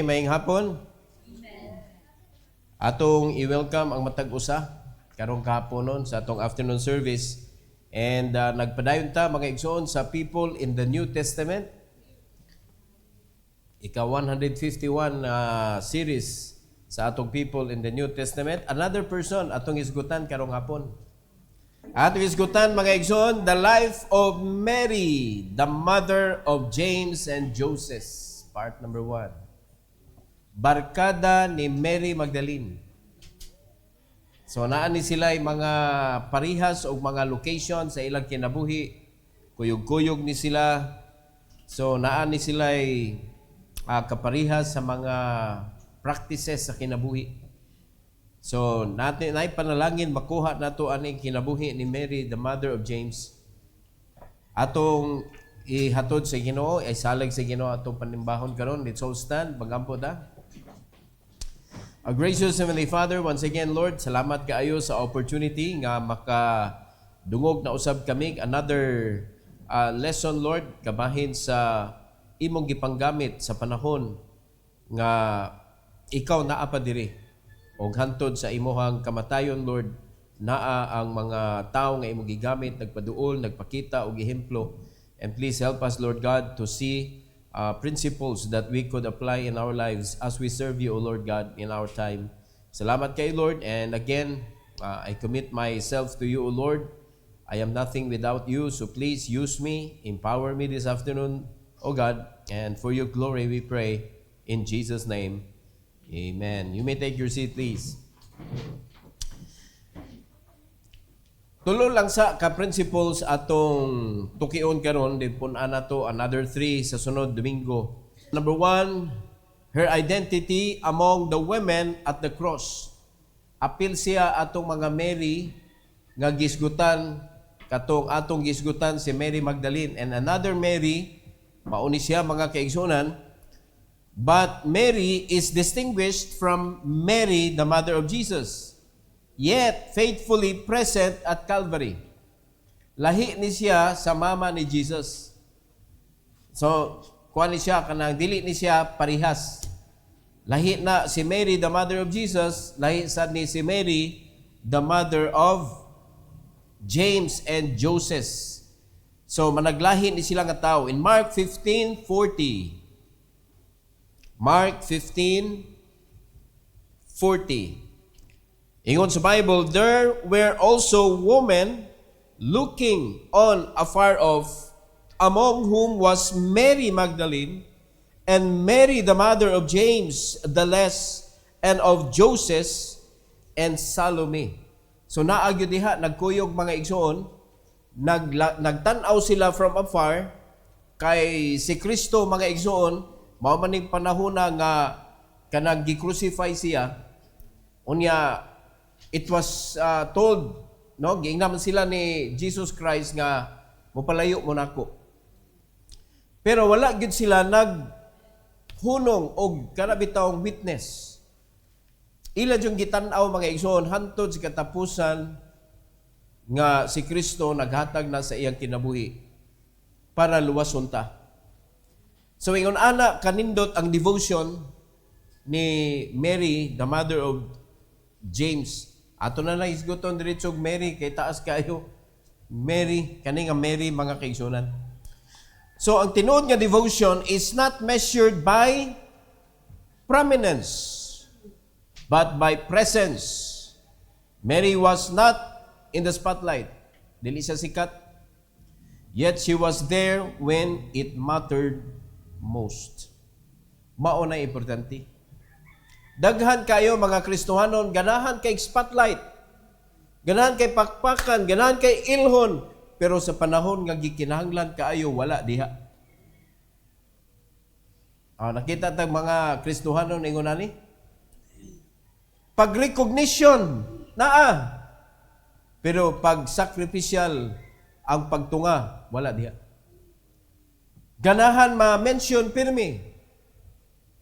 maayong hapon. Atong i-welcome ang matag usa karong kahapon nun sa atong afternoon service. And nagpadayon ta mga igsoon sa people in the New Testament. Ika 151 series sa atong people in the New Testament. Another person atong isgutan karong hapon. Atong isgutan mga igsoon, the life of Mary, the mother of James and Joseph. Part number 1. Barkada ni Mary Magdalene. So naa ni sila mga parihas o mga location sa ilang kinabuhi. Kuyog-kuyog ni sila. So naa ni sila kaparihas sa mga practices sa kinabuhi. So natin ay panalangin makuha nato ani kinabuhi ni Mary, the mother of James. Atong ihatod sa Ginoo, ay salig sa Ginoo atong panimbahon karon. Let's all stand, magampo ta. Our gracious Heavenly Father, once again, Lord, salamat kaayo sa opportunity nga makadungog na usab kami another lesson, Lord, kabahin sa imong gipanggamit sa panahon nga ikaw naa pa diri. O hantod sa imuhang kamatayon, Lord, naa ang mga tao nga imong gigamit, nagpaduol, nagpakita og ehemplo. And please help us, Lord God, to see principles that we could apply in our lives as we serve you, O Lord God, in our time. Salamat kay Lord. And again, I commit myself to you, O Lord. I am nothing without you, so please use me, empower me this afternoon, O God. And for your glory we pray in Jesus' name. Amen. You may take your seat, please. Tulo lang sa ka-principles atong tukion karon, din pun-an nato another 3 sa sunod Domingo. Number 1, her identity among the women at the cross. Apil siya atong mga Mary nga gisgutan, katong atong gisgutan si Mary Magdalene and another Mary, mauni siya mga kaigsunan. But Mary is distinguished from Mary, the mother of Jesus, yet faithfully present at Calvary. Lahi ni siya sa mama ni Jesus. So, kuha ni siya, kanang dili ni siya parihas. Lahi na si Mary, the mother of Jesus, lahi sad ni si Mary, the mother of James and Joseph. So, managlahi ni sila nga tao. In Mark 15:40, Mark 15:40. Ingon sa Bible, there were also women looking on afar off, among whom was Mary Magdalene, and Mary the mother of James the Less, and of Joseph, and Salome. So naagyo diha, nagkuyog mga igsoon, nagtanaw sila from afar, kay si Kristo mga igsoon, mao man ning panahona nga kanang gi-crucify siya. Unya it was told, no, giingnaman sila ni Jesus Christ nga mopalayo mo nako. Pero wala gyud sila naghunong og kana bitawng witness. Ila jung gitan-aw mga igsoon hantod sa katapusan nga si Kristo naghatag na sa iyang kinabuhi para luwason ta. So, ingon ana, kanindot ang devotion ni Mary, the mother of James. Ato na lang isguton diretsog Mary, kay taas kayo. Mary, kani nga Mary, mga kaigsunan. So, ang tinuod nga devotion is not measured by prominence, but by presence. Mary was not in the spotlight. Dili siya sikat. Yet she was there when it mattered most. Mao na importante. Daghan kayo mga Kristohanon, ganahan kay spotlight, ganahan kay pakpakan, ganahan kay ilhon, pero sa panahon nga gikinahanglan kaayo wala diha. Nakita tag mga Kristohanon ingon ani, pag recognition naa, pero pag sacrificial ang pagtunga wala diha. Ganahan ma-mention pirmi,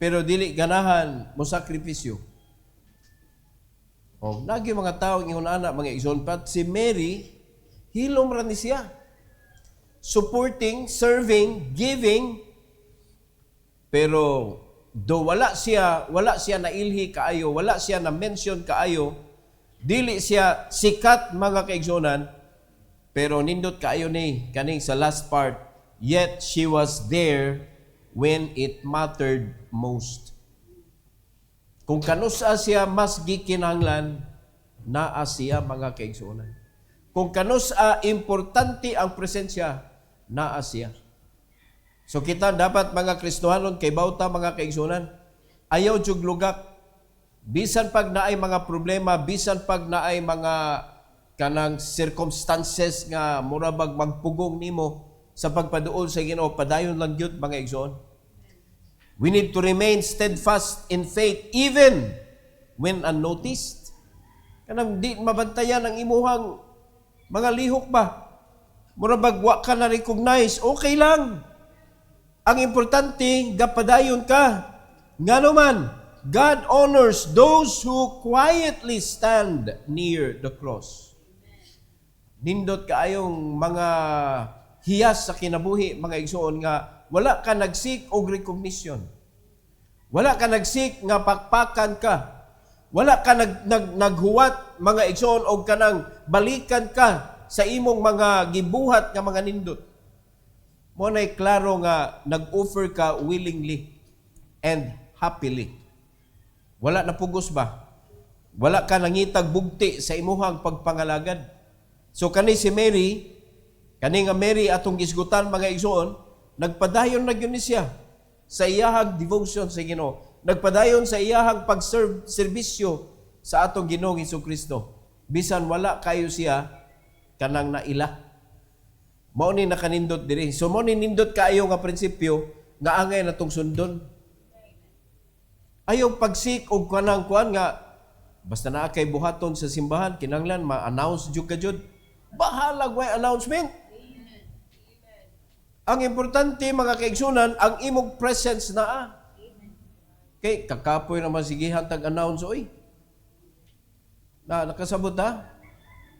pero dili ganahan mo sakripisyo. O, nagi mga tao ingon ana mga igsoon, pat si Mary hilom ra ni siya. Supporting, serving, giving, pero do wala siya nailhi kaayo, wala siya na mention kaayo, dili siya sikat mga kaigsunan, pero nindot kaayo ni kaning sa last part, yet she was there when it mattered most. Kung kanusa siya mas gikinahanglan, naa siya mga kaigsunan. Kung kanusa importante ang presensya, naa siya. So kita dapat mga Kristohanon kay bawta mga kaigsunan, ayaw jug lugak. Bisan pag naay mga problema, bisan pag naay mga kanang circumstances nga murabag magpugong nimo sa pagpaduol sa Ginoo, padayon lang gyud mga igsoon. We need to remain steadfast in faith even when unnoticed. Kanang di mabantayan ang imuhang mga lihok ba? Murabag wa ka na recognize, okay lang. Ang importante, gapadayon ka. Nga naman, God honors those who quietly stand near the cross. Nindot kaayong mga hiyas sa kinabuhi, mga igsoon nga, wala ka nagsik og recognition. Wala ka nagsik nga pakpakan ka. Wala ka naghuwat, mga igsoon, og kanang balikan ka sa imong mga gibuhat nga mga nindot. Mo na'y klaro nga nag-offer ka willingly and happily. Wala na pugos ba? Wala ka nangitag bugti sa imuhang pagpangalagad. So kani si Mary, kani nga Mary atong gisgutan mga igsoon, nagpadayon na gyud ni siya sa iyahang devotion sa Ginoo. Nagpadayon sa iyahang pagserbisyo sa atong Ginoong Hesukristo. Bisan wala kayo siya kanang naila. Mao ni nakanindot diri. So mao ni nindot kaayo nga prinsipyo nga angay natong sundon. Ayaw pagsik og kanang kuan nga basta naa kay buhaton sa simbahan kinahanglan ma-announce jud ka jud. Bahala way announcement. Amen. Ang importante mga kaigsunan ang imong presence naa. Kay kakapoy naman sige hantag announce oy. Nakasabot ha?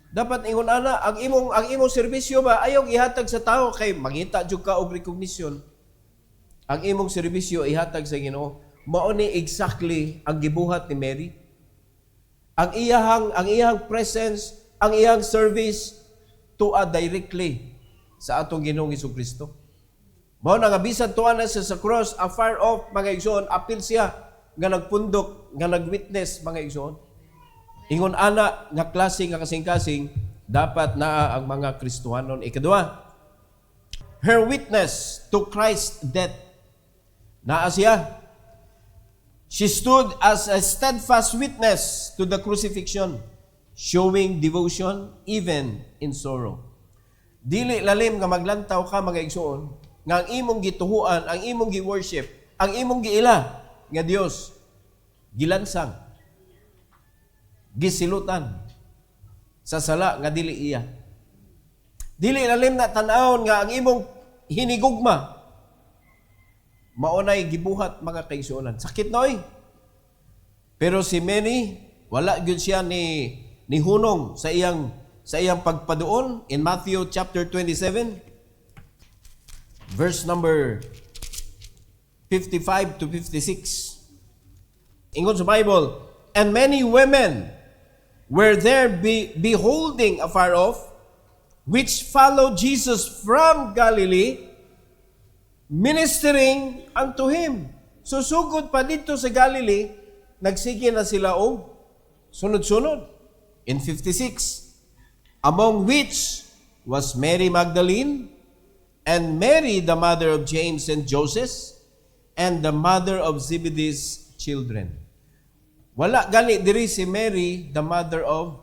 Dapat ingon ana ang imong serbisyo ba ayaw ihatag sa tao kay mangita jud ka og recognition. Ang imong serbisyo ihatag sa Ginoo. Mao ni exactly ang gibuhat ni Mary. Ang iyang presence, ang iyang service tuwa directly sa atong Ginoong Hesukristo. Mao na nga bisan tuwa na siya sa cross, afar off mga igsoon, apil siya nga nagpundok, nga nagwitness mga igsoon. Ingon ana nga klase nga kasing-kasing dapat naa ang mga Kristohanon. Ikadua, her witness to Christ's death. Naa siya. She stood as a steadfast witness to the crucifixion, showing devotion even in sorrow. Dili lalim nga maglantaw ka mga igsoon, nga ang imong gituhuan, ang imong gi-worship, ang imong giila nga Dios gilansang, gisilutan sa sala nga dili iya. Dili lalim na tan-awon nga ang imong hinigugma maunay gibuhat mga kaigsuonan. Sakit noy. Pero si Mary wala gyud siya ni hunong sa iyang pagpaduon in Matthew chapter 27 verse number 55 to 56. Ingon sa Bible, and many women were there beholding afar off, which followed Jesus from Galilee, ministering unto him. So sugod pa dito sa Galilee, nagsige na sila og sunod-sunod. In 56, among which was Mary Magdalene, and Mary the mother of James and Joseph, and the mother of Zebedee's children. Wala gani diri si Mary, the mother of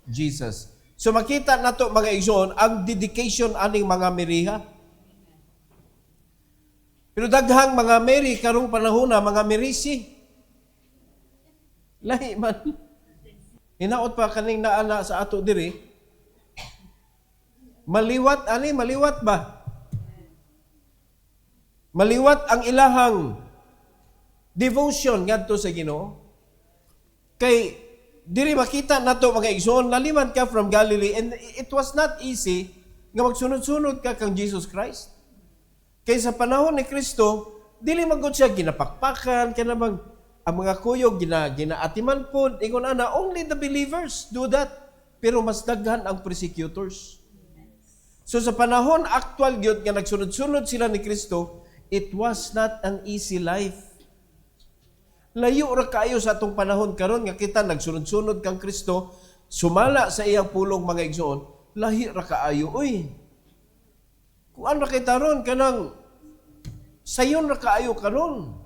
Jesus. So makita nato mga igsoon ang dedication aning mga Maryha. Pero daghang mga Mary karong panahon na mga Merisi. Lahi man. Hinaot pa kaning naana sa ato diri. Maliwat ba? Maliwat ang ilahang devotion ngadto sa Ginoo. Kay diri makita nato mga igsoon, laliman ka from Galilee and it was not easy nga magsunod-sunod ka kang Jesus Christ. Kay sa panahon ni Kristo, Dili magod siya ginapakpakan kanang ang mga kuyog ginaatiman pod ingon ana only the believers do that pero mas daghan ang persecutors. So sa panahon actual gyud nga nagsunod-sunod sila ni Kristo, it was not an easy life. Layo ra kaayo sa atong panahon karon nga kita nagsunod-sunod kang Kristo, sumala sa iyang pulong mga igsoon, lahi ra kaayo oy. Kung ano kita ron kanang sayon ra kaayo karon.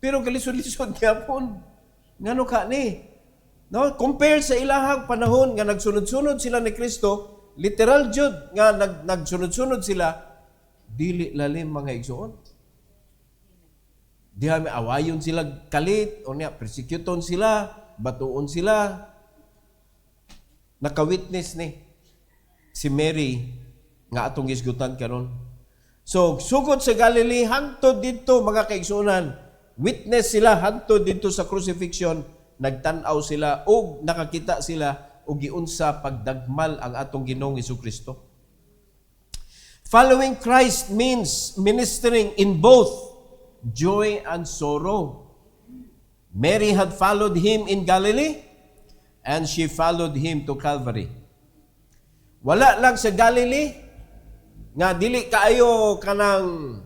Pero kalisod-lisod gyapon. Ngano ka ni? No, compare sa ilahang panahon nga nagsunod-sunod sila ni Kristo, literal jud nga nagsunod-sunod sila, dili lalim mga igsoon. Diha may awayon sila kalit, o niya, persecuton sila, batuon sila. Naka-witness ni si Mary nga atong gisgutan karon. So, sugod sa Galilee, hangtod dito mga kaigsunan, witness sila hangtod dito sa crucifixion, nagtan-aw sila o nakakita sila o giunsa pagdagmal ang atong Ginoong Hesukristo. Following Christ means ministering in both joy and sorrow. Mary had followed him in Galilee and she followed him to Calvary. Wala lang sa Galilee nga dili kaayo kanang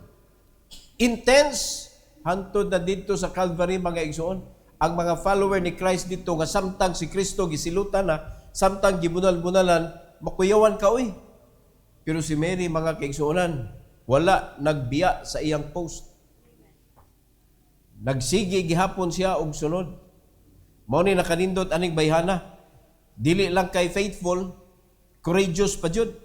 intense hantod na dito sa Calvary mga igsoon. Ang mga follower ni Christ dito nga samtang si Kristo gisilutan na, samtang gibunal-bunalan, makuyawan ka oy. Pero si Mary mga kaigsuonan, wala nagbiya sa iyang post. Nagsigi gihapon siya og sunod. Mao ni nakanindot aning bayhana. Dili lang kay faithful, courageous pa jud.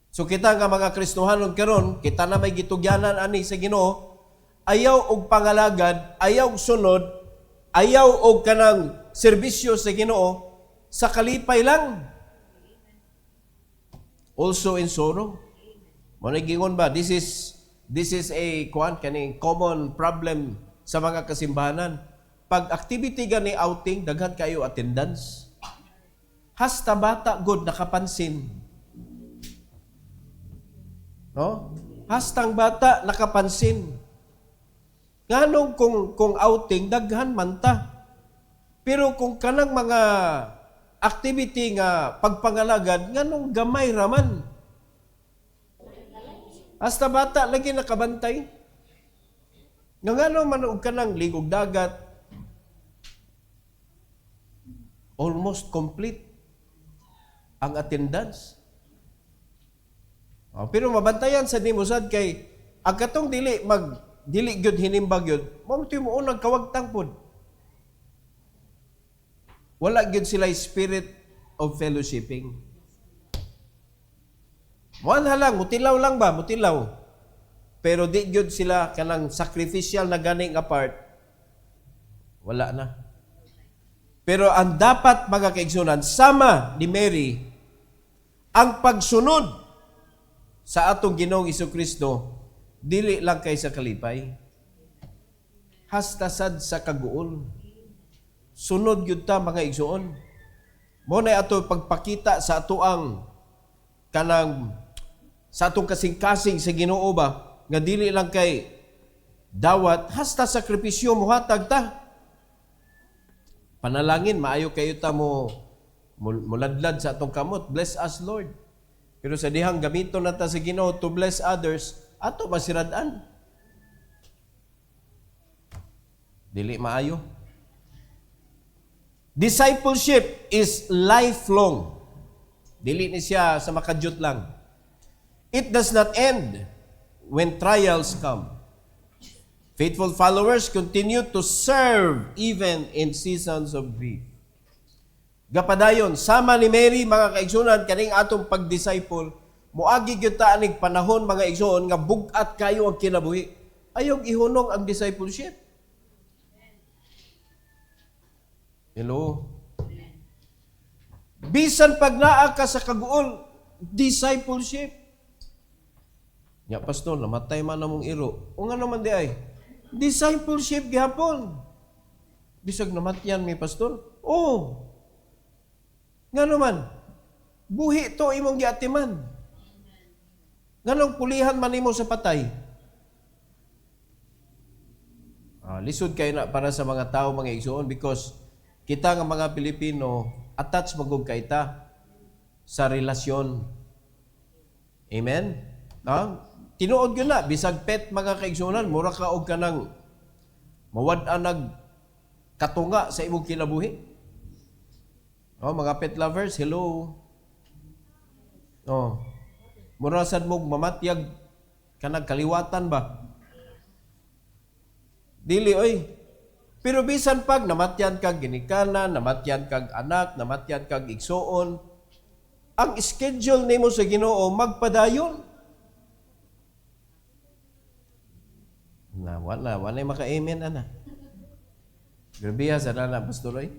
So kita nga mga Kristohanon karon, kita na may gitugyanan ani sa Ginoo, ayaw og pangalagad, ayaw og sunod, ayaw og kanang serbisyo sa Ginoo sa kalipay lang. Also in sorrow. Mo gingon ba, this is a kaning common problem sa mga kasimbahanan. Pag activity gani outing, daghan kayo attendance. Hasta bata good nakapansin. No? Hastang bata nakapansin. Nganong kung outing daghan man ta. Pero kung kanang mga activity nga pagpangalagad nganong gamay raman. Hasta bata lagi nakabantay. Ngano man og kanang ligog dagat almost complete ang attendance. Pero mabantayan sa dimosad kay ang katong dili gyud hinimbag gyud, mo mo unang kawagtang pod. Wala gyud sila spirit of fellowshipping. Muan halang mutilaw lang ba, mutilaw. Pero di gyud sila kanang sacrificial na ganing apart. Wala na. Pero ang dapat mga kaigsunan, sama ni Mary, ang pagsunod sa atong Ginoong Hesukristo, dili lang kay sa kalipay. Hasta sad sa kaguol. Sunod gyud ta mga igsuon. Mo na ato pagpakita sa atoang kanang sa atong kasing-kasing sa Ginoo ba nga dili lang kay dawat hasta sakripisyo mohatag ta. Panalangin maayo kayo ta mo muladlad sa atong kamot. Bless us Lord. Pero sa dihang gamiton na ta sa Ginoo to bless others, ato masirad-an. Dili maayo. Discipleship is lifelong. Dili ni siya sa makadyot lang. It does not end when trials come. Faithful followers continue to serve even in seasons of grief. Gapadayon, sama ni Mary, mga kaigsunan, kaning atong pag-disciple, muagi gyud ta aning panahon, mga igsoon, nga bugat kayo ang kinabuhi. Ayog ihunong ang discipleship. Hello? Bisan pag naa ka sa kaguol, discipleship. Ya, pastor, namatay man namong iro. O nga naman di ay, discipleship gihapon. Bisag namatyan mi pastor? Oo. Nga naman, buhi to imong giatiman. Nganong pulihan man nimo sa patay? Lisod kayo na para sa mga tao, mga igsoon, because kita nga mga Pilipino, attached magug kaita sa relasyon. Amen? Tinuod yun na, bisag pet mga kaigsunan, mura ka og kanang mawad-an nag katunga sa imong kinabuhi. Mga pet lovers, hello. Mura sad mo mamatyag kanang kaliwatan ba? Dili, oy. Pero bisan pag namatyan kag ginikanan, namatyan kag anak, namatyan kag igsoon, ang schedule nimo sa Ginoo magpadayon. Wala maka-amen ana. Grabe sa na Pastor Roy.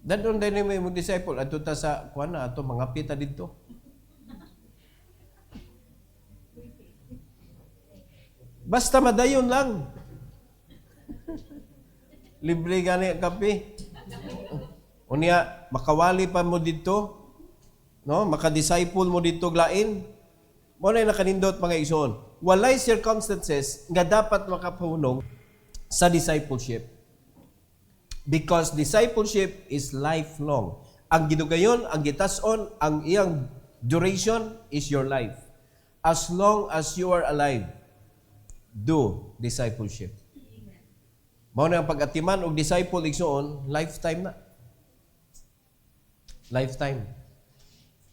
Dadon din mo yung disciple adto ta sa kuana ato mga pita didto. Basta madayon lang. Libre gani ang kape. Unya, makawali pa mo dito. No? Maka-disciple mo dito glain. Mo na nakanindot mga igsoon. Walay circumstances nga dapat makapunog sa discipleship. Because discipleship is lifelong. Ang gidugayon, ang gitason, ang iyang duration is your life. As long as you are alive, do discipleship. Mao na ang pag-atiman og disciple igsoon, lifetime na. Lifetime.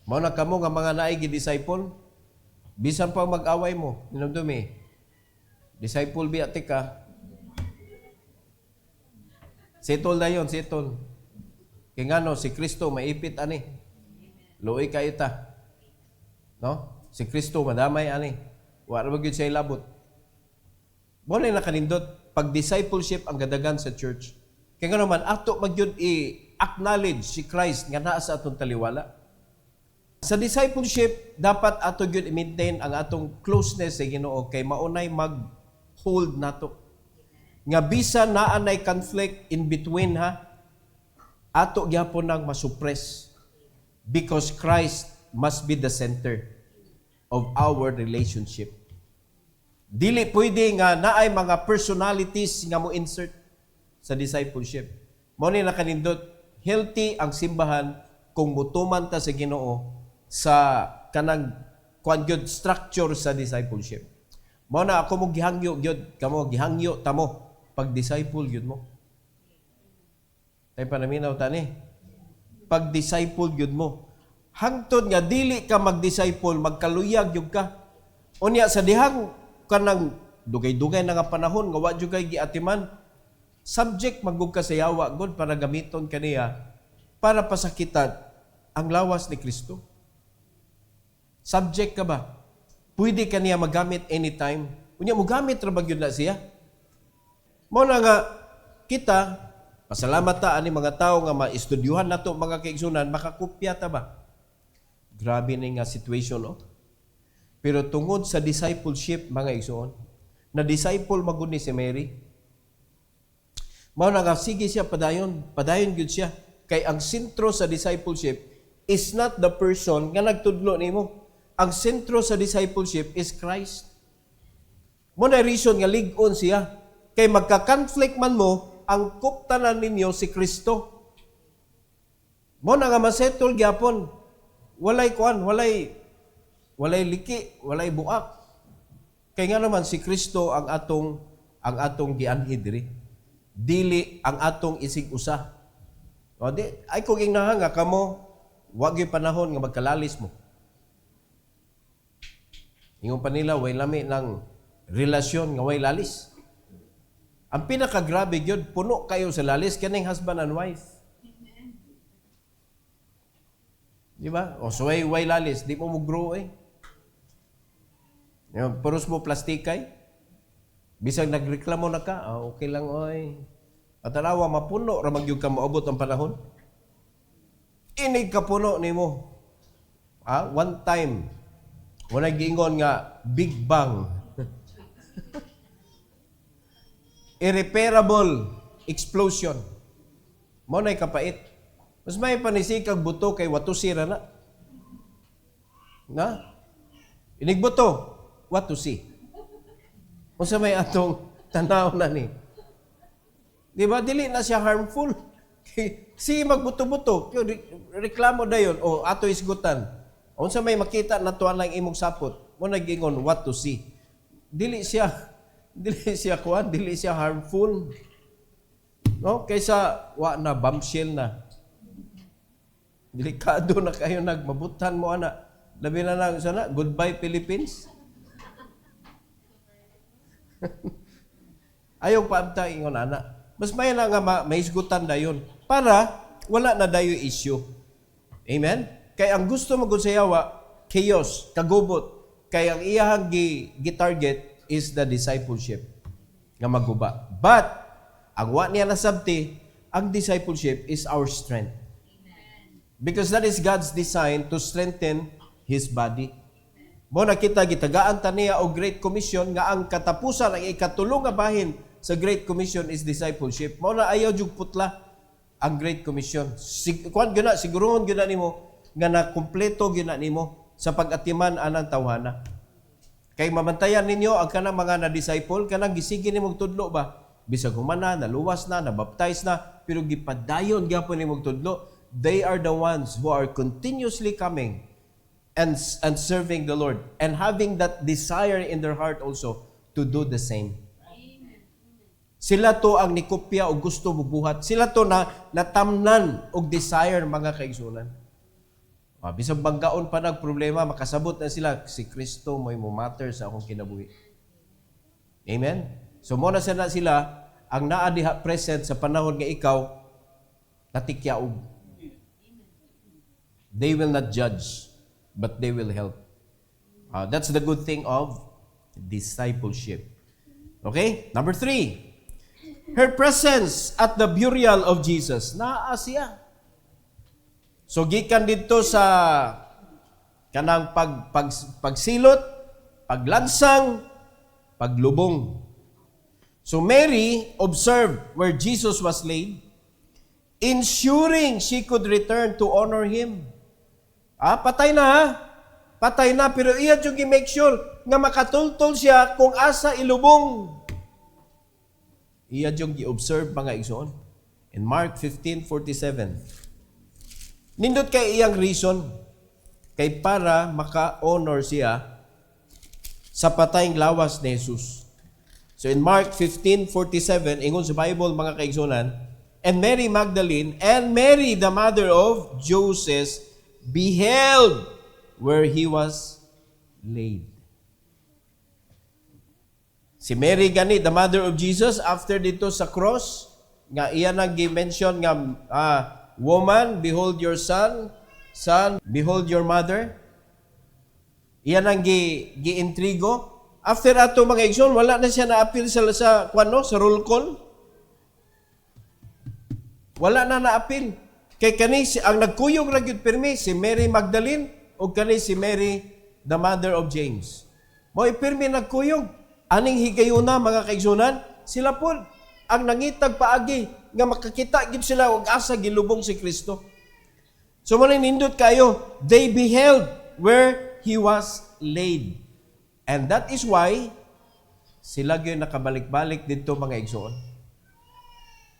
Mao na kamo nga mga naay gi-disciple, bisan pa mag-away mo, dinumdumi. Disciple biya ka. Settle na yun, settle. Kaya nga no, si Kristo maipit ani. Luoy kayo ta. No? Si Kristo madamay ani. Wala ba yun siya ilabot? Muna na kanindot, pag-discipleship ang gadagan sa church. Kaya nga naman, ato magyud i-acknowledge si Christ nga naa sa atong taliwala. Sa discipleship, dapat ato gyud i-maintain ang atong closeness sa Ginoo kay maunay mag-hold nato. Nga bisan naa nay conflict in between ato gyapon nang masuppress because Christ must be the center of our relationship. Dili pwede nga naay mga personalities nga mo insert sa discipleship. Mao ni nakanindot, healthy ang simbahan kung mutuman ta sa Ginoo sa kanang gyud structure sa discipleship. Mao na ako mo gihangyo gyud, kamo gihangyo tamo pag-disciple gyud mo. Tay panaminaw tani. Pag-disciple gyud mo. Hangtod nga dili ka mag-disciple, magkaluyag gyud ka. Unya sa dihang kanang dugay-dugay na nga panahon nga wa jud kay giatiman, subject magug ka sa yawa god para gamiton kaniya para pasakitan ang lawas ni Kristo. Subject ka ba? Pwede kaniya magamit anytime. Unya mo gamit ra ba gyud na siya? Mao na nga kita pasalamat ta ani mga tawo nga maistudyuhan nato mga kaigsunan, makakopya ta ba? Grabe ni nga situation Pero tungod sa discipleship, mga igsoon, na disciple magud ni si Mary, mao na nga, sige siya padayon gyud siya. Kay ang sentro sa discipleship is not the person nga nagtudlo nimo. Ang sentro sa discipleship is Christ. Mo na reason nga lig-on siya. Kay magka-conflict man mo, ang kuptanan ninyo si Kristo. Mo na nga masettle gyapon. Walay liki, walay buak. Kaya nga naman si Kristo ang atong gianhid diri. Dili ang atong isig-usa. Ay kung inahanga kamo, wag yung panahon nga magkalalis mo. Ingon pa nila, way lami ng relasyon nga way lalis. Ang pinakagrabe yun, puno kayo sa lalis, kaning husband and wife. Di ba? O so way lalis, di mo grow Puros mo plastikay. Bisag nagreklamo na ka, okay lang oy. At alawa, mapuno, ramagyog ka maabot ang panahon. Inig ka puno ni mo. One time, wala giingon nga, Big Bang. Irreparable explosion. Mo na'y kapait. Mas may panisikag buto kay watusira na. Inigbuto. what to see. Unsa may atong tanaw na ni. Di ba? Dili na siya harmful. Si magbuto-buto, reklamo dayon o ato isgutan. Unsa may makita na tuan lang imong sapot, mo nagingon what to see. Dili siya kuan, dili siya harmful. No? Kaysa wa na bombshell na. Delikado na kayo nagmabutan mo ana. Labi na lang sana, goodbye Philippines. Ayaw paamta ingon ana. Mas may na nga may isgutan dayon para wala na dayo issue. Amen? Kay ang gusto mo sa yawa, chaos, kagubot. Kay ang iyahang gi-target is the discipleship nga maguba. But ang wa niya nasabti, ang discipleship is our strength. Because that is God's design to strengthen His body. Mo nakita gitagaan ta niya og Great Commission nga ang katapusan ang ikatulong nga bahin sa Great Commission is discipleship. Mo na ayaw jug putla ang Great Commission. Kuan gyud sigurohon gyud nimo nga na kumpleto gyud nimo sa pag-atiman anang tawhana. Kay mabantayan ninyo ang kanang mga na-disciple kanang gisigi nimo tudlo ba? Bisag humana, naluwas na, nabaptize na, pero gipadayon gyapon nimo tudlo. They are the ones who are continuously coming and serving the Lord and having that desire in their heart also to do the same. Sila to ang nikopya o gusto bubuhat. Sila to na natamnan og desire mga kaigsunan. Bisag banggaon pa nagproblema, makasabot na sila, si Kristo mo'y matter sa akong kinabuhi. Amen? So muna sila, ang naa diha present sa panahon nga ikaw, natikyaog. They will not judge, but they will help. That's the good thing of discipleship. Okay? Number 3. Her presence at the burial of Jesus. Naa siya. So, gikan dito sa kanang pagsilot, paglansang, paglubong. So, Mary observed where Jesus was laid, ensuring she could return to honor Him. Patay na ha? Patay na, pero iya yung i-make sure nga makatultol siya kung asa ilubong. Iya yung i-observe mga igsoon. In Mark 15:47. Nindot kay iyang reason kay para maka-honor siya sa patayng lawas ni Jesus. So in Mark 15:47, ingon sa Bible mga kaigsunan, and Mary Magdalene and Mary the mother of Joseph beheld where he was laid. Si Mary gani, the mother of Jesus, after dito sa cross, nga iya nang gi-mention nga, woman, behold your son, son, behold your mother. Iya nang gi-intrigo. After ato mga igsoon, wala na siya na-appeal sa roll call. Wala na na-appeal. Kay kani ang nagkuyog ra gyud pirmi si Mary Magdalene o kani si Mary the mother of James. Mo ipirmi nagkuyog. Aning higayuna mga kaigsunan, sila po ang nangitag paagi nga makakita gid sila og asa gilubong si Kristo. So man nindot kayo, they beheld where he was laid. And that is why sila gyud nakabalik-balik dito mga igsoon.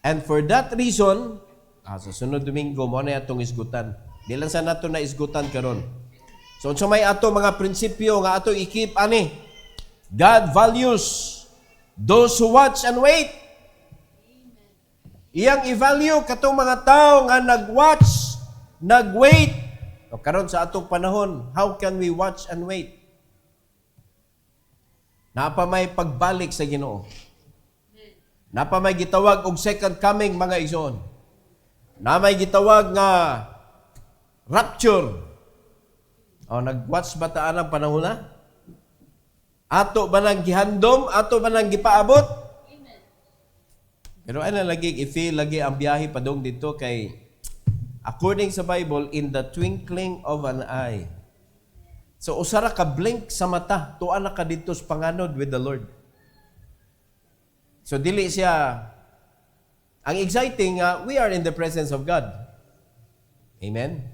And for that reason, sa sunod Domingo mo na atong isgutan. Di lang sa nato na isgutan karon. So unsa may ato mga prinsipyo nga ato i-keep ani? God values those who watch and wait. Iyang i-value katong mga tao nga nag-watch, nag-wait. O karon sa atong panahon, how can we watch and wait? Napa may pagbalik sa Ginoo. Napa may gitawag og second coming mga igsoon. Na may gitawag nga rapture. O nag-watch ba taan ang panahon na? Ato ba nang gihandom? Ato ba nang gipaabot? Amen. Pero ano lagi, i-feel lagi ang biyahe padong dito kay according sa Bible, in the twinkling of an eye. So usara ka blink sa mata, tuwa na ka dito sa panganod with the Lord. So dili siya, ang exciting, we are in the presence of God. Amen?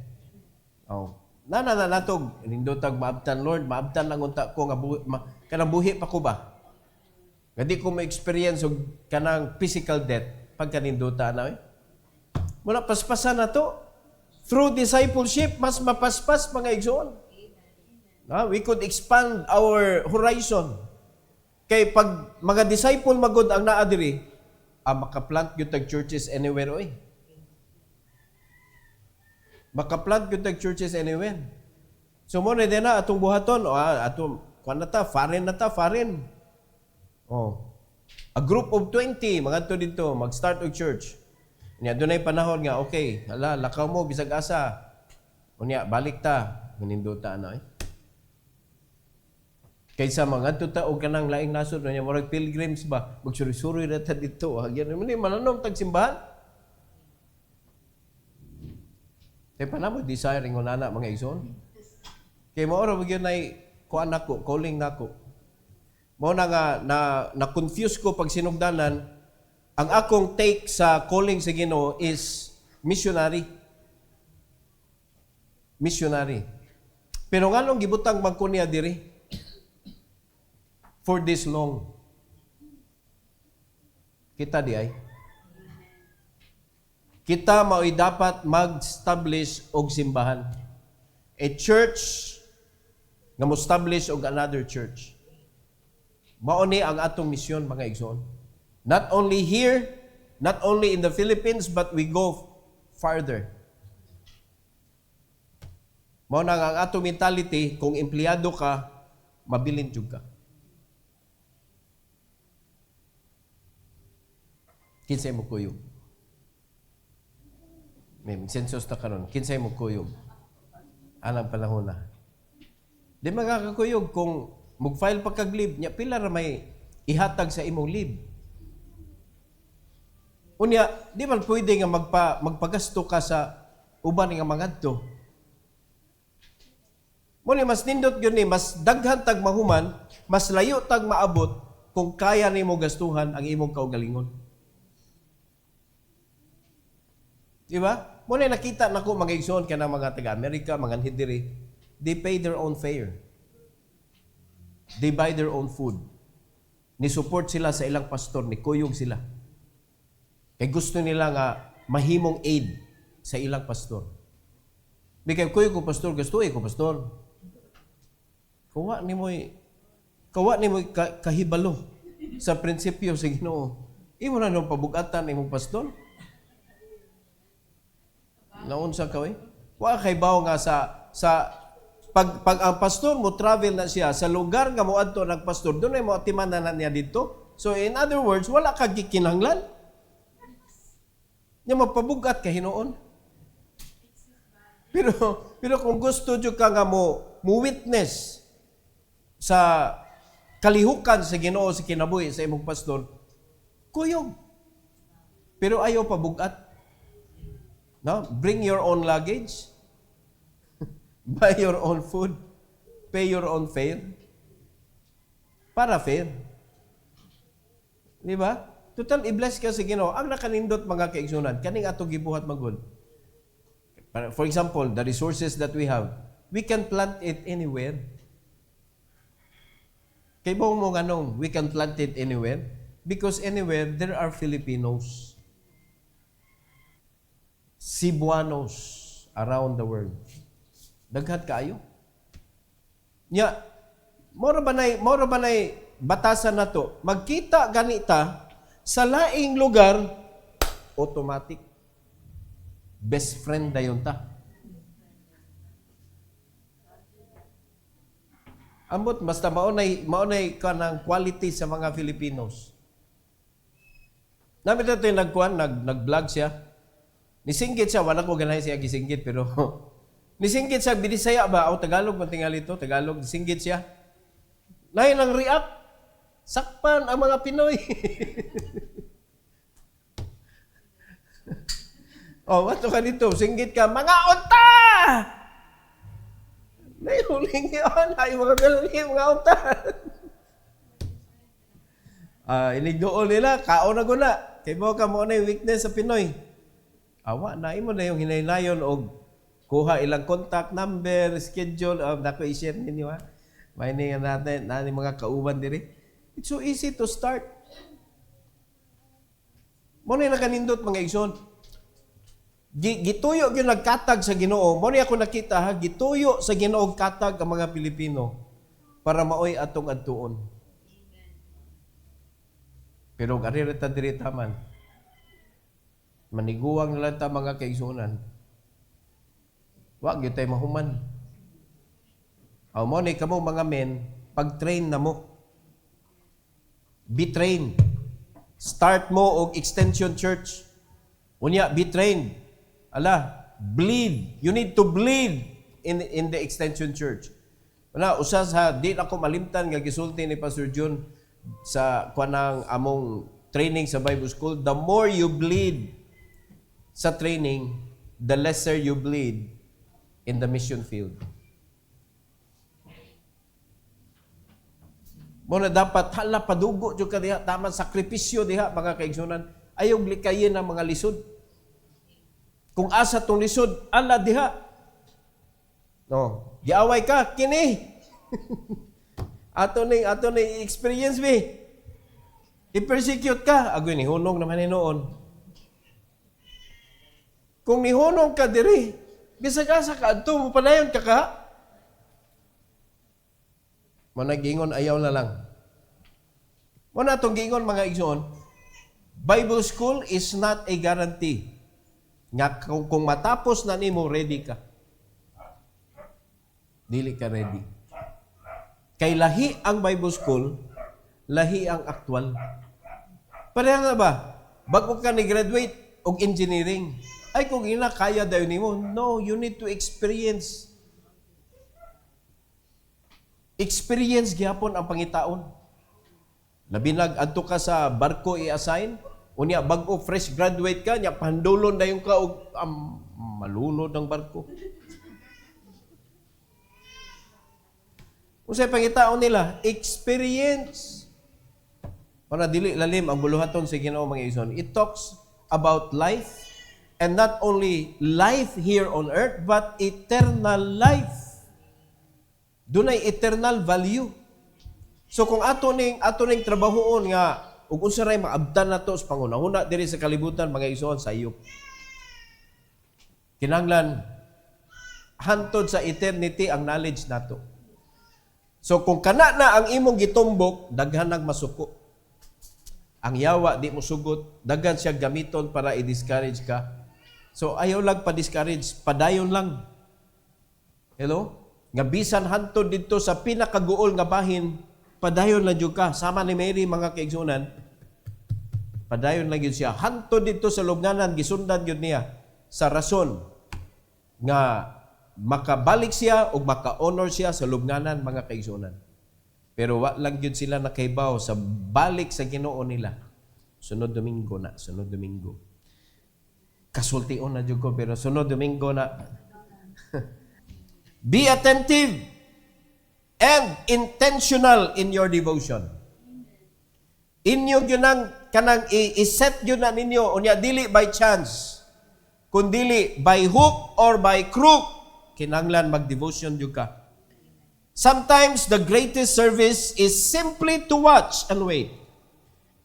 Oh. Na natog nindotag maabtan Lord, maabtan lang unta ko nga kanang buhi pa ko ba? Nga di ko ma-experience og kanang physical death pagka nindota na Muna paspasan na to. Through discipleship, mas mapaspas mga igsoon. We could expand our horizon. Kay pag mga disciple magod ang naa diri, makaplant gyud tag churches anywhere oy. Makaplant gyud tag churches anywhere. So mo na din na atong buhaton atong kuan na ta, foreign. A group of 20 magadto dito mag-start og church. Unya dunay panahon nga okay, lakaw mo bisag asa. Unya balik ta, manindota na Kaysa magadto ta og kanang laing nasod unya murag pilgrims ba, magsuri-suri na ta dito. Agyan man malanom tag simbahan. Kay panamo desire ingon ana mga igsoon. Kay mao ra gyud nay kuan nako, calling nako. Mao na nga na confuse ko pag sinugdanan. Ang akong take sa calling sa Ginoo is missionary. Missionary. Pero nganong gibutang bangko niya diri? For this long. Kita di ay. Kita mao'y dapat mag-establish og simbahan. A church nga mo-establish og another church. Mao ni ang atong misyon mga igsoon. Not only here, not only in the Philippines, but we go farther. Mao na ang atong mentality, kung empleyado ka, mabilin jud ka. Kinsay mo kuyog? May sensus ta karon. Kinsay mo kuyog? Anang panahon na. Di magkakakuyog kung mag-file pa kag leave, nya pila ra may ihatag sa imong leave. Unya, di man pwede nga magpagasto ka sa uban nga mangadto. Muna mas nindot yun mas daghan tag mahuman, mas layo tag maabot kung kaya nimo gastuhan ang imong kaugalingon. Di ba? Muna nakita nako mga igsoon ka ng mga taga-Amerika, mga hidiri, they pay their own fare. They buy their own food. Ni-support sila sa ilang pastor, ni kuyog sila. Kaya gusto nila nga mahimong aid sa ilang pastor. Di kaya kuyog ko pastor, gastuin ko pastor. Kawa ni mo kahibalo sa prinsipyo sa Ginoo. Imo na nung pabugatan imong pastor. Naunsa ka wa kay bawo nga sa pag ang pastor mo travel na siya sa lugar nga moadto nag pastor dunay mo atimanan na niya dito. So in other words, wala ka gikinahanglan. Nya mapabugat ka hinuon. Pero kung gusto jud ka nga mo witness sa kalihukan sa Ginoo sa kinabuhi sa imong pastor, kuyog. Pero ayaw pabugat. No? Bring your own luggage. Buy your own food. Pay your own fare. Para fair. Di ba? Total, i-bless ka sa Ginoo. Ang nakanindot mga kaigsunan, kaning ato gibuhat magod. For example, the resources that we have, we can plant it anywhere. Kay mo ganong, we can plant it anywhere? Because anywhere, there are Filipinos. Cebuanos around the world. Daghat kaayo. Nya, mora ba nay batasan nato? Magkita ganita sa laing lugar, automatic best friend dayon ta. Ambot basta maunay kanang quality sa mga Filipinos. Namin natin nag-vlog siya. Nisinggit siya, wala ko ganahin siya gisinggit, pero nisinggit siya, Binisaya ba? O Tagalog, mantingal ito, Tagalog, nisinggit siya. Lain ang react, sakpan ang mga Pinoy. Wato ka dito, singgit ka, mga unta! Naihuling yun, ay mga Pinoy, mga unta. Inigdoon nila, kaon na guna. Kaya mo ka mo na yung weakness sa Pinoy. Awa na imo na yung hinaynayon og Kuha ilang contact number, schedule, dako i-share ninyo ha. May natin, mga kauban diri. It's so easy to start. Muna na kanindot mga igsoon. Gituyo yung nagkatag sa Ginoo. Muna ako nakita ha, gituyo sa Ginoo katag ang mga Pilipino para maoy atong adtuon. Pero aririta diri taman. Maniguang na lang ta mga kaigsunan. Wag gyud tay mahuman. Aw mo ni kamo mga men, pag-train na mo. Be trained. Start mo og extension church. Unya be trained. Ala, bleed. You need to bleed in the extension church. Wala usas ha, di na ko malimtan nga gisulti ni Pastor John sa kanang among training sa Bible School. The more you bleed sa training, the lesser you bleed in the mission field. Muna dapat hala padugo jud ka diha, tama sakripisyo diha mga kaigsunan. Ayaw likayin ang mga lisod. Kung asa tong lisod, ala diha. No, giaway ka kini. ato ni experience me. I-persecute ka, agoy ni hunong naman ni noon. Kung nihunong ka diri, bisag asa ka adto mo padayon ka ka. Muna gingon ayaw na lang. Muna itong gingon mga igsoon, Bible school is not a guarantee. Nga kung matapos na nimo, ready ka. Dili ka ready. Kay lahi ang Bible school, lahi ang aktual. Pareha na ba? Bago ka ni-graduate og engineering, ay kung ina kaya daw nimo, no, you need to experience. Experience gyapon ang pangitaon. Labi adto ka sa barko i-assign, unya bag-o fresh graduate ka, nya pandulon dayon ka og malunod ang barko. Unsay pangitaon nila? Experience. Para dili lalim ang buluhaton sa Ginoo mga igsoon. It talks about life, and not only life here on earth, but eternal life. Dunay eternal value. So kung ato ning trabahoon nga ug unsa ray maabdan nato sa pangunahuna diri sa kalibutan mga igsoon sayop. Kinahanglan hantod sa eternity ang knowledge nato. So kung kana na ang imong gitumbok, daghan nag masuko. Ang yawa di mo sugot, daghan siya gamiton para i-discourage ka. So ayaw lang pa-discourage, padayon lang. Hello? Nga bisan hantod dito sa pinakaguol nga bahin, padayon lang jud ka. Sama ni Mary mga kaigsunan, padayon lang yun siya. Hantod dito sa lubnganan, gisundan yun niya sa rason nga makabalik siya o maka-honor siya sa lubnganan mga kaigsunan. Pero wa lang yun sila nakaibaw sa balik sa Ginoo nila. Sunod Domingo na, sunod Domingo. Kasultion na jud ko, pero sunod Domingo na. Be attentive and intentional in your devotion. Inyo yun kanang i-set yun na ninyo, unya dili by chance, kundili by hook or by crook, kinanglan mag-devotion yun ka. Sometimes the greatest service is simply to watch and wait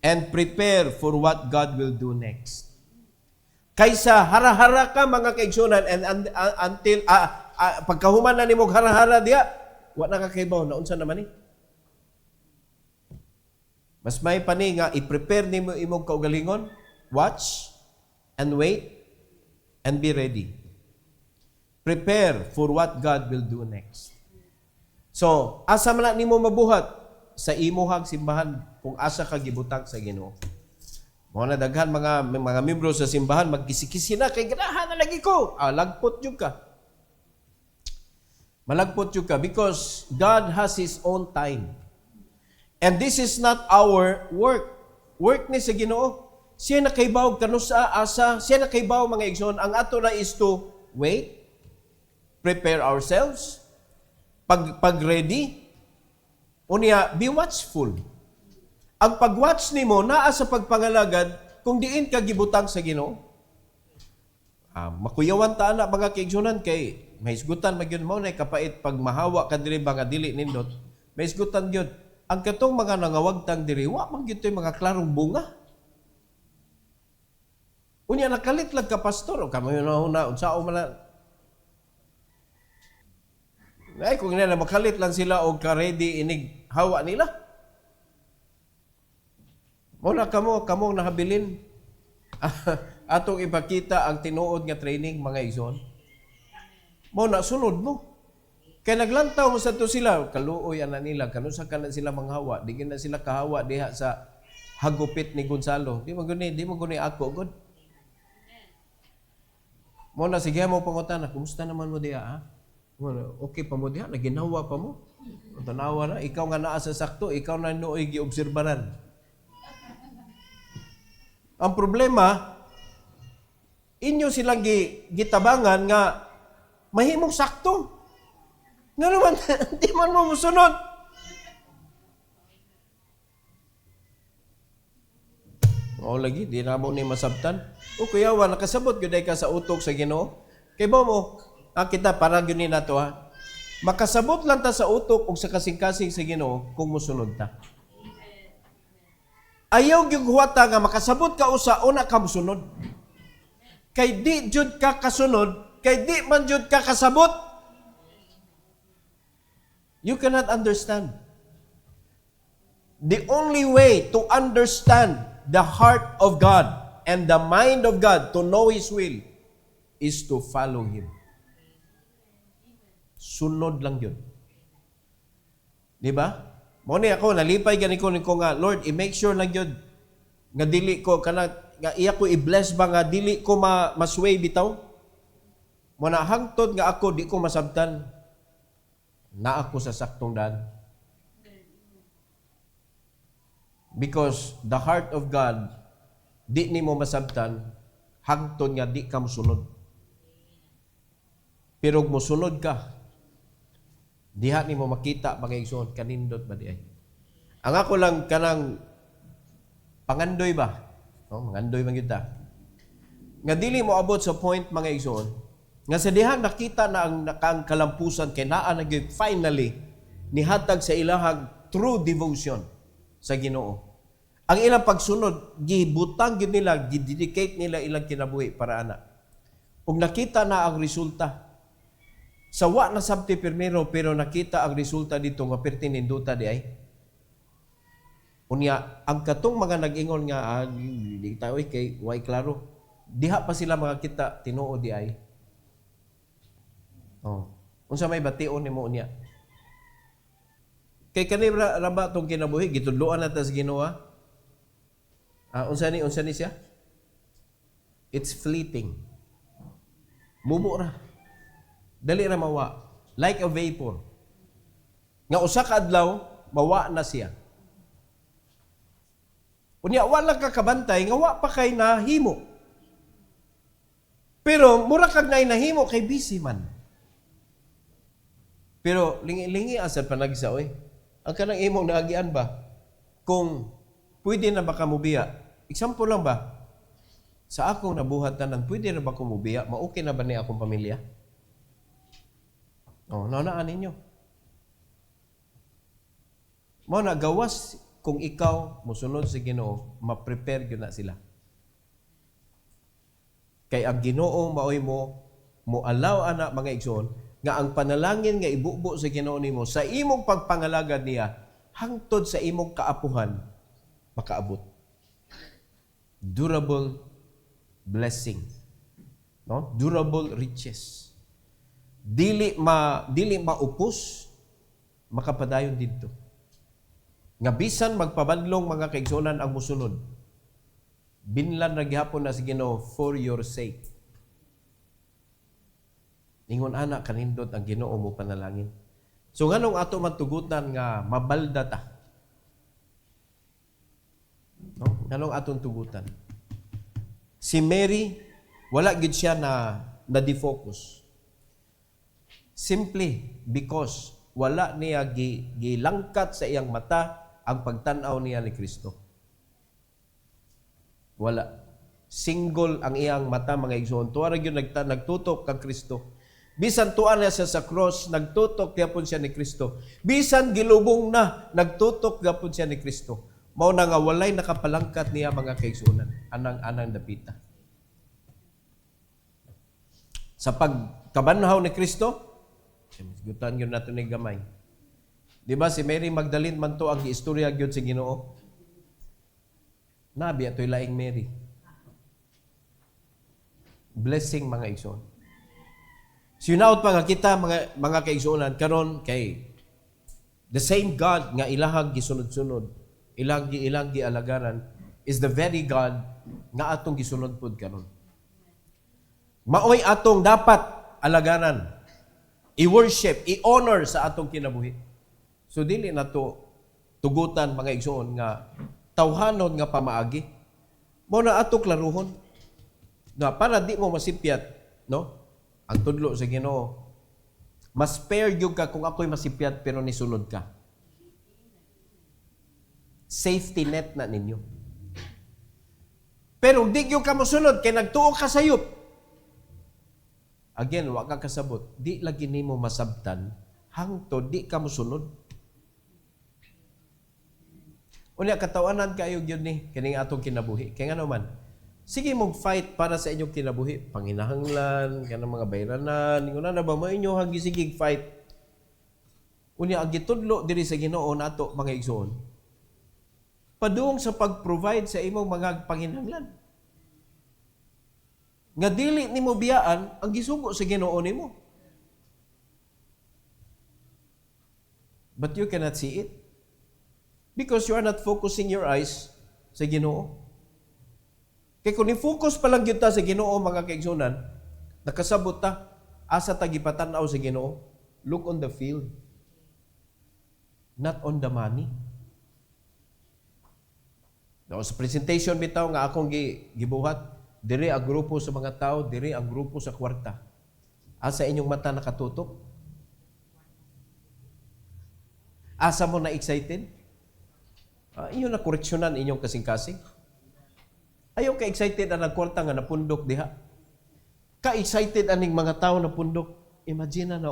and prepare for what God will do next. Kaysa hara-hara ka mga kaigsunan and until pagkahuman na nimo hara-hara diya, wa na kakaibaw na unsa naman ni. Mas may pani nga i-prepare nimo imong kaugalingon, watch and wait and be ready. Prepare for what God will do next. So, asa man nimo mabuhat sa imuhang simbahan kung asa ka gibutang sa Ginoo. Mga daghan mga membro sa simbahan magkisi-kisi na kay ganahan na lagi ko. Lagpot jud ka. Malagpot jud ka because God has His own time. And this is not our work. Work ni sa Ginoo. Siya nakaibaw kanusa asa, siya nakaibaw mga igsoon. Ang ato na is to wait, prepare ourselves, pag-ready, unya, be watchful. Ang pag-watch nimo naa sa pagpangalagad kung diin ka gibutang sa Ginoo. Makuyawan ta na mga kaigsunan kay may isgutan magyud mo na kapait pag mahawa ka diri ba nga dili nindot. May isgutan gyud. Ang katong mga nangawagtang diri wa man gyud mga klarong bunga. Unya nakalit lang ka pastor o kamo na unsao man na. Ay kung na makalit lang sila og ka-ready inig hawa nila. Muna kamo nahabilin. Atong ipakita ang tinuod nga training mga igsoon. Mo na sunod mo. Kaya naglantaw mo sa to sila, kaluoy ana nila, kanusa ka na sila manghawa, di na sila kahawa diha sa hagupit ni Gonzalo. Di mo guni ako god. Mo na sige mo pangutan, kumusta naman mo diha ha? Okay pa mo diha, naginawa pa mo. Tanawa na, ikaw nga naa sa sakto, ikaw na nooy giobserbaran. Ang problema, inyo silang gitabangan nga mahimong sakto. Nga naman, di man mo musunod. O lagi, di na mo ni masabtan. O kuyawa, nakasabot yun ka sa utok sa Ginoo. Kay mo, kita para yun na to ha. Makasabot lang ta sa utok o sa kasing-kasing sa Ginoo kung musunod ta. Ayaw yung huwata nga makasabot ka usa una ka musunod. Kay di jud ka kasunod, kay di man jud ka kasabot. You cannot understand. The only way to understand the heart of God and the mind of God, to know His will, is to follow Him. Sunod lang yun. Di ba? Muna ako, nalipay gani ko nga, Lord, i-make sure lang yun, nga dili ko, nga iya ko i-bless ba, nga dili ko masway bitaw. Muna hangtod nga ako, di ko masabtan, na ako sa saktong daan. Because the heart of God, di ni mo masabtan, hangtod nga di ka musunod. Pero musunod ka, diha ni mo makita mga igsoon, kanindot ba di ay. Ang ako lang kanang pangandoy ba? Mangandoy man kita. Nga dili mo abot sa point mga igsoon, nga sa diha nakita na ang kalampusan kay naa na finally nihatag sa ilahag true devotion sa Ginoo. Ang ilang pagsunod gibutang gid nila, gidedicate nila ilang kinabuhi para ana. Ug nakita na ang resulta. Sa wa na sabti pirmero pero nakita ang resulta dito nga pertininduta di ay. Unya ang katong mga nag-ingon nga di tayo kay way klaro. Diha pa sila mga kita tinuod di ay. Unsa may bation nimo unya? Kay kanira ra ba tong kinabuhi gitudloan natas Ginoo? Unsa ni siya? It's fleeting. Mubo ra. Dali ra mawa. Like a vapor. Nga usa ka adlaw mawa na siya. Unya wala ka kabantay nga wa pa kay nahimo. Pero mura kag nahimo kay busy man. Pero lingi-lingi asad panagsa oy. Ang kanang imong naagian ba? Kung pwede na ba ka mubiya? Example lang ba? Sa akong nabuhat tanan, pwede na ba ko mubiya? Ma-okay na ba ni akong pamilya? Naunaan ninyo. Mo na gawas kung ikaw musunod sa Ginoo, ma-prepare gyud na sila. Kay ang Ginoo maoy mo allow ana mga igsoon nga ang panalangin nga ibubo sa Ginoo nimo sa imong pagpangalagad niya hangtod sa imong kaapuhan makaabot. Durable blessing. No? Durable riches. Dili maupos makapadayon didto. Nga bisan magpabadlong mga kaigsunan ang musunod. Binlan ra gihapon na sa Ginoo for your sake. Ingon ana kanindot ang Ginoo mo panalangin. So nganong ato matugutan nga mabalda ta? No? Nganong atong tugutan? Si Mary wala gid siya na defocus. Simply because wala niya gilangkat sa iyang mata ang pagtan-aw niya ni Kristo. Wala. Single ang iyang mata, mga igsoon. Tuwa ra gyud nagtutok kang Kristo. Bisan tuwa na siya sa cross, nagtutok gyapon siya ni Kristo. Bisan gilubong na, nagtutok gyapon siya ni Kristo. Mao na nga walay nakapalangkat niya, mga kaigsuonan, anang dapita. Sa pagkabanhaw ni Kristo, gutan yun natin ni gamay. Di ba si Mary Magdalene man to ang istorya gyud sa Ginoo? Nabi ato'y laing Mary. Blessing, mga igsoon. Sinaot pa nga kita, mga kaigsuonan, karon kay the same God nga ilahag gisunod-sunod, ilang gialagaran, is the very God nga atong gisunod pod karon. Maoy atong dapat alagaran, i-worship, i-honor sa atong kinabuhi. So dili na to tugutan, mga igsoon, nga tawhanon nga pamaagi. Mo na ato klaruhon na para di mo masipyat, no? Ang tudlo sa Ginoo, mas fair gyud ka kung ako'y masipyat pero nisunod ka. Safety net na ninyo. Pero di gyud ka mosunod kay nagtuo ka sayop. Again, wa ka kasabot. Di lagi nimo masabtan hangtod di ka mosunod. Unya katawanan kayo gyud ni kining atong kinabuhi. Kay ngano man, sige mong fight para sa inyong kinabuhi. Panginahanglan, kanang mga bayranan, inguna na ba mo inyo hagi sigig fight. Unya ang gitudlo diri sa Ginoo nato, mga igsoon, padung sa pag-provide sa imong mga panginahanglan. Nga dili nimo biyaan ang gisugo sa Ginoo nimo. But you cannot see it because you are not focusing your eyes sa Ginoo. Kaya kung ni-focus pa lang yun ta sa Ginoo, mga kaigsunan, nakasabot ta, asa ta gipatanaw sa Ginoo, look on the field, not on the money. No, sa presentation bitaw nga akong gibuhat, diri ang grupo sa mga tao, diri ang grupo sa kwarta. Asa inyong mata nakatutok? Asa mo na excited? Inyo na koreksyonan inyong kasing-kasing. Ayaw ka-excited ang nagkwarta nga napundok diha. Ka-excited aning mga tao na pundok. Imagine na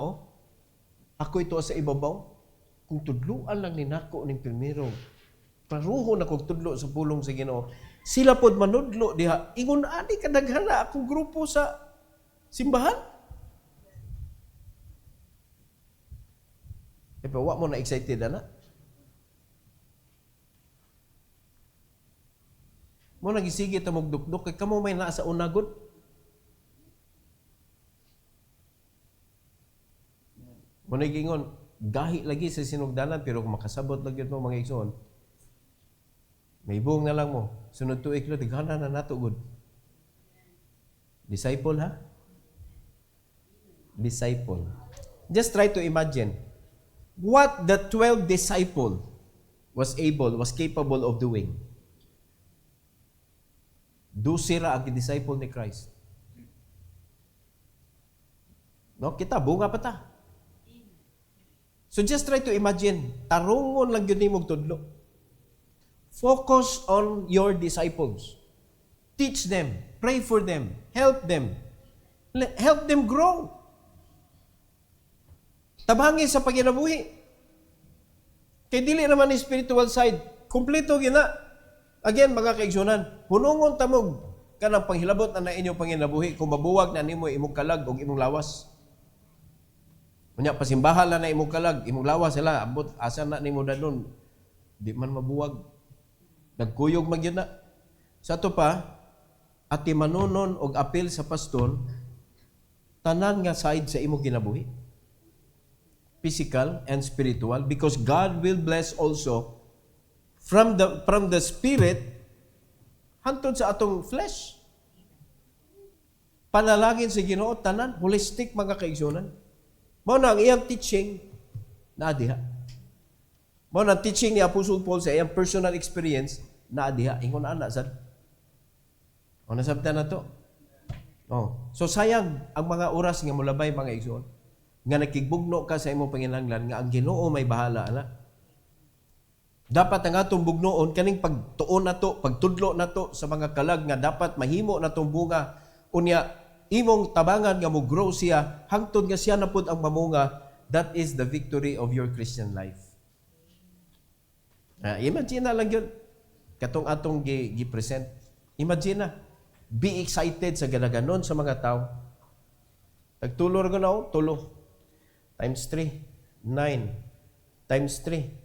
ako ito sa ibabaw. Kung tudluan lang ni nako ning primero, paruho na kong tudlo sa pulong sa Ginoo. Sila pod manudlo diha. Ingon ani kadaghana akong grupo sa simbahan. Wa mo na excited ana? Mo nagisige ta magdukdok kay kamo may naa sa unagod. Mo nagingon gahi lagi sa sinugdanan pero kung makasabot lang gyud mo, mga igsoon, may buong na lang mo. Sunod tuig lo tighana na nato gud. Disciple, ha? Disciple. Just try to imagine what the 12 disciple was capable of doing. Dusira ang disciple ni Christ. No, kita bunga pa ta. So just try to imagine, tarungon lang yun mong tudlo. Focus on your disciples. Teach them, pray for them, help them. Help them grow. Tabangi sa paginabuhi. Kay dili naman ni spiritual side, kumpleto gina. Again, mga kaigsunan, hunungon tamog kanang panghilabot na inyong panginabuhi kung mabuwag na nimo imong kalag o imong lawas. Unya pasimbahan na imong kalag, imong lawas sila, abot asa na nimo danon. Di man mabuwag. Nagkuyog magyud na. Sa to pa, ati manunon og apil sa pastor, tanan nga side sa imong kinabuhi. Physical and spiritual, because God will bless also from the spirit hantod sa atong flesh. Panalangin sa Ginoo tanan, holistic, mga kaigsunan. Mao na ang iyang teaching na diha. Mao na teaching ni Apostle Paul sa iyang personal experience na diha. Ingon ana sad. O nasabtan na to. So sayang ang mga oras nga molabay, mga igsoon, nga nakigbugno ka sa imong panginahanglan nga ang Ginoo may bahala ana. Dapat ang atong bugnoon kaning pagtuon nato, pagtudlo nato sa mga kalag nga dapat mahimo natong bunga. Unya imong tabangan nga mo grow siya hangtod nga siya na pud ang mamunga. That is the victory of your Christian life. Imagine na lang yun. Katong atong gi-present. Imagine na. Be excited sa ganaganon sa mga tao. Tagtulor ko na tulo. Times 3. 9. Times 3.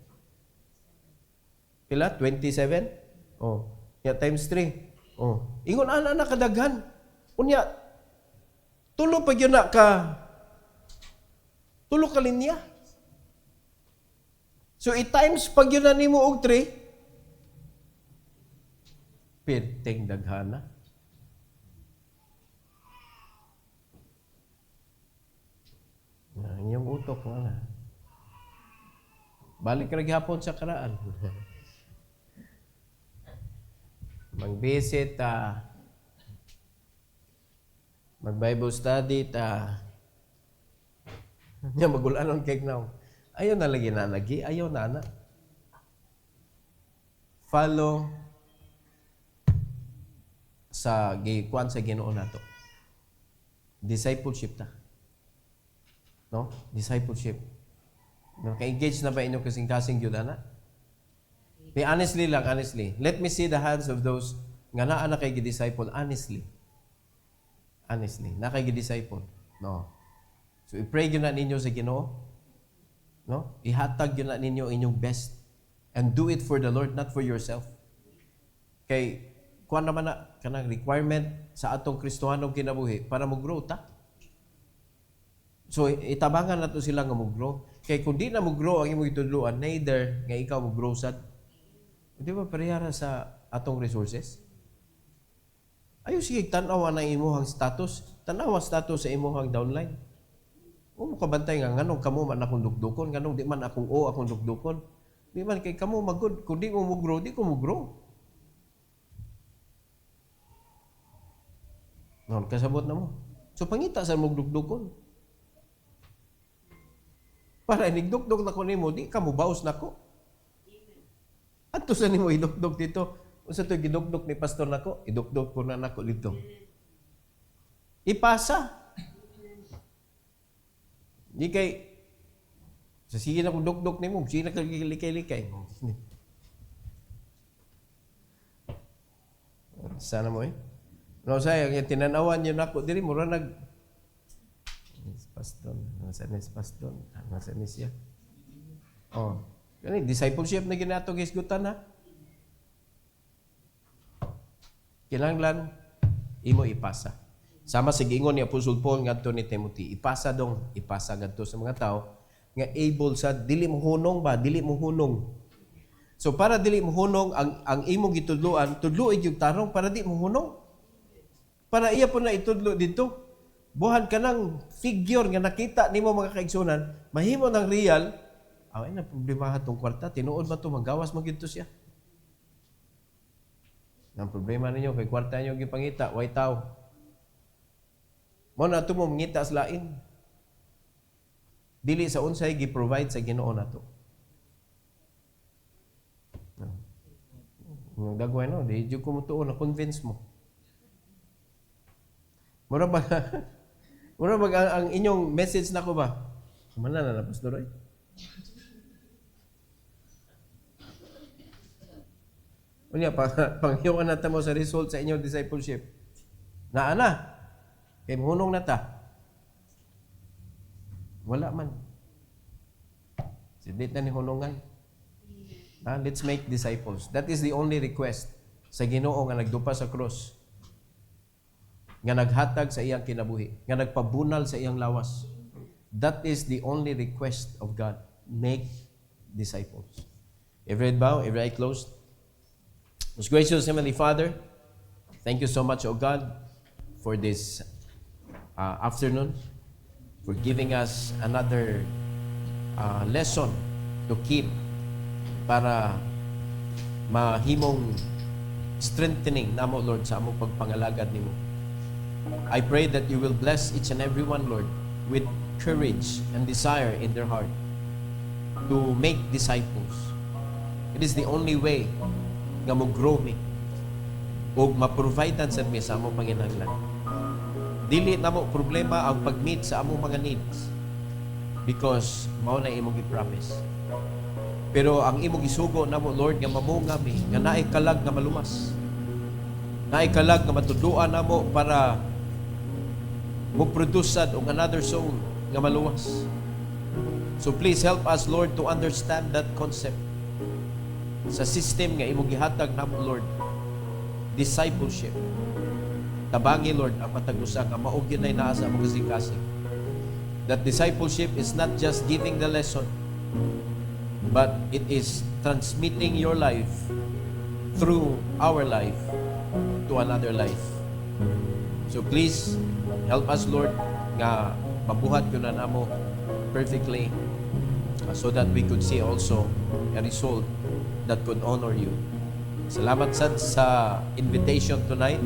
Pila? 27? Oh. Times 3. Oh. Ingon ana na kadaghan. Unya, tulo pa yun na ka. Tulo ka linya. So, i-times pag yun na nimo og 3, perteng daghana. Ang iyong utok nga na. Balik ka hapon sa karaan. Mag-visit, mag-Bible study, magulanon kay now. Ayaw na lagi na lagi. Ayaw na. Follow sa gikuan sa Ginoo nato. Discipleship ta. No? Discipleship. Naka-engage na ba inyo kasing-kasing yun, ana? Honestly. Let me see the hands of those nga naa na kay gi-disciple. Honestly. Na kay gi-disciple. No. So, i-pray yun na ninyo sa Ginoo. No? Ihatag yun na ninyo inyong best. And do it for the Lord, not for yourself. Kay, kuha naman na, kanang requirement sa atong Kristohanong kinabuhi para mag-grow ta. So, itabangan na to sila nga mag-grow. Kay, kung di na mag-grow ang imong itudluan, neither nga ikaw mag-grow sad. Di ba parehara sa atong resources? Ayaw sige, tanawa na imuhang status. Tanawa status sa imuhang downline. O makabantay nga, nganong kamo man akong dukdukon, nganong di man akong akong dukdukon. Di man kay kamo magod. Kung di mo mag-grow, di ko mag-grow. Noon, kasabot na mo. So, pangita sa mong dukdukon. Para inigdukduk na ko nimo, di ka mo baos na ko. At to sa nimo idukduk dito. Kung sa ito gidukduk ni pastor na ko, idukduk ko na nako dito. Ipasa. Di kay, sa sige na kong dukduk ni mo, sige na kalikay-likay. Sana mo No, sayang, yung tinanawan yun ako, dili mo rin pastor, nasa siya. Oh, discipleship na ginato gisgutan ha. Kinahanglan, imo ipasa. Sama sa gingon ni Apostol Paul ngadto ni Timothy, ipasa ngadto sa mga tao nga able sa dili mo hunong. So para dili mo hunong ang imong gitudloan, tudloy yung tarong para di mo hunong. Para iya po na itudlo dito. Buhan ka ng figure nga nakita nimo mga kaigsunan, mahimo ng real, away na problema hatong kwarta, tinuod ba to magawas magito siya. Ang problema ninyo kay kwarta niyo gipangita, way tao. Mo na ito mo mangita sa lain. Dili sa unsay gi-provide sa Ginoo nato. Yung dagway no, di jud ko mo tuon na convince mo. Mura ba ang inyong message nako ba? Kumana na pastor ay. Unya panghiyon na ta mo sa result sa inyong discipleship. Naana. Kay hunong na ta. Wala man. Sidit na ni hunongan. Let's make disciples. That is the only request sa Ginoo nga nagdupa sa cross. Nga naghatag sa iyang kinabuhi. Nga nagpabunal sa iyang lawas. That is the only request of God. Make disciples. Every head bow, every eye closed. Most gracious Heavenly Father, thank you so much, O God, for this afternoon, for giving us another lesson to keep para mahimong strengthening namo, Lord, sa among pagpangalagad nimo. I pray that you will bless each and every one, Lord, with courage and desire in their heart to make disciples. It is the only way nga mo grow me o ma-providean sa mi sa among panginahanglan. Dili na mo problema ang pag-meet sa among mga needs because mao na imong gi-promise. Pero ang imong gisugo namo Lord nga mamunga mi nga naay kalag nga maluwas. Naay kalag nga matuduan namo para mo produce sad og another soul nga maluwas. So please help us Lord to understand that concept sa system nga imong gihatag namo Lord. Discipleship. Tabangi Lord ang matag usa nga mao gyud nay naa sa among kasing-kasing. That discipleship is not just giving the lesson, but it is transmitting your life through our life to another life. So please help us Lord nga mabuhat yun na namo perfectly so that we could see also a result that could honor you. Salamat sad sa invitation tonight.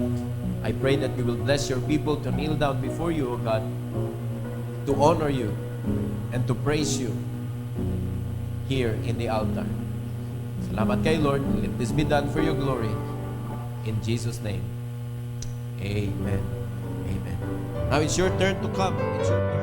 I pray that you will bless your people to kneel down before you, O God, to honor you and to praise you here in the altar. Salamat kay Lord. Let this be done for your glory. In Jesus' name. Amen. Amen. Now it's your turn to come. It's your turn.